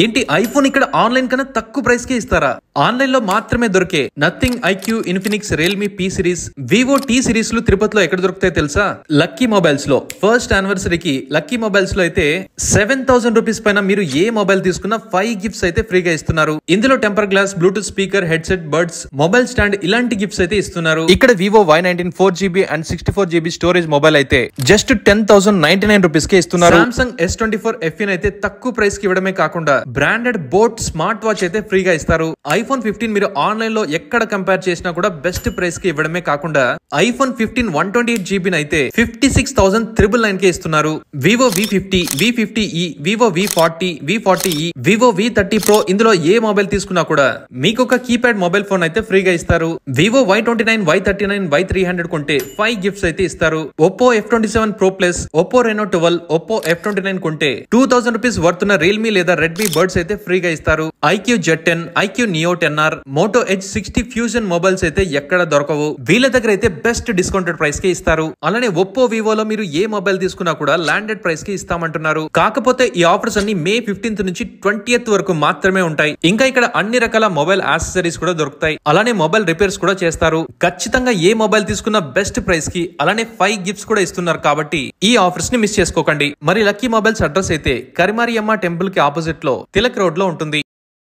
ఏంటి ఐఫోన్ ఇక్కడ ఆన్లైన్ కన్నా తక్కువ ప్రైస్ కి ఇస్తారా? ఆన్లైన్ లో మాత్రమే దొరికే Nothing iQOO, Infinix, Realme P series, Vivo T series లు తిరుపతిలో ఎక్కడ దొరుకుతాయి తెలుసా? లక్కీ మొబైల్స్ లో. ఫస్ట్ యానివర్సరీకి లక్కీ మొబైల్స్ లో అయితే 7000 రూపీస్ పైన మీరు ఏ మొబైల్ తీసుకున్నా 5 గిఫ్ట్స్ అయితే ఫ్రీగా ఇస్తున్నారు. ఇందులో temper glass, Bluetooth speaker, headset, birds, mobile stand ఇలాంటి గిఫ్ట్స్ అయితే ఇస్తున్నారు. ఇక్కడ Vivo Y19 4GB and 64GB storage mobile అయితే జస్ట్ 10,099 రూపీస్ కే ఇస్తున్నారు. సామ్సంగ్ S24 FE అయితే తక్కువ ప్రైస్ కి ఇవ్వడమే కాకుండా బ్రాండెడ్ బోట్ స్మార్ట్ వాచ్ అయితే ఫ్రీగా ఇస్తారు. ఐఫోన్ 15 మీరు ఆన్లైన్ లో ఎక్కడ కంపేర్ చేసినా కూడా బెస్ట్ ప్రైస్ కి ఇవ్వడమే కాకుండా ఐఫోన్ 15 128GB అయితే 56,999 కే ఇస్తున్నారు. Vivo V50, V50e, Vivo V40, V40e, Vivo V30 Pro ఇందులో ఏ మొబైల్ తీసుకున్నా కూడా మీకు ఒక కీప్యాడ్ మొబైల్ ఫోన్ అయితే ఫ్రీగా ఇస్తారు. వివో Y29, Y39, Y300 కొంటే 5 గిఫ్ట్స్ అయితే ఇస్తారు. Oppo F27 Pro Plus, Oppo Reno 12, Oppo F29 కొంటే 2000 రూపీస్ వర్తున్న రియల్మీ లేదా రెడ్మీ బర్డ్స్ అయితే ఫ్రీగా ఇస్తారు. IQOO Z10, iQOO Neo 10R, Moto Edge 60 fusion mobiles అయితే ఎక్కడ దొరకవు. వీళ్ళ దగ్గర అయితే బెస్ట్ డిస్కౌంటెడ్ ప్రైస్ కి ఇస్తారు. అలానే ఒప్పో, వివోలో మీరు ఏ మొబైల్ తీసుకున్నా కూడా ల్యాండెడ్ ప్రైస్ కి ఇస్తామంటున్నారు. కాకపోతే ఈ ఆఫర్స్ అన్ని మే 15th నుంచి 20th వరకు మాత్రమే ఉంటాయి. ఇంకా ఇక్కడ అన్ని రకాల మొబైల్ యాక్సెసరీస్ కూడా దొరుకుతాయి. అలానే మొబైల్ రిపేర్స్ కూడా చేస్తారు. ఖచ్చితంగా ఏ మొబైల్ తీసుకున్న బెస్ట్ ప్రైస్ కి అలానే 5 గిఫ్ట్స్ కూడా ఇస్తున్నారు. కాబట్టి ఈ ఆఫర్స్ ని మిస్ చేసుకోకండి. మరి లక్కీ మొబైల్స్ అడ్రస్ అయితే కరిమారియమ్మ టెంపుల్ కి ఆపోజిట్ లో తిలక్ రోడ్ లో ఉంటుంది.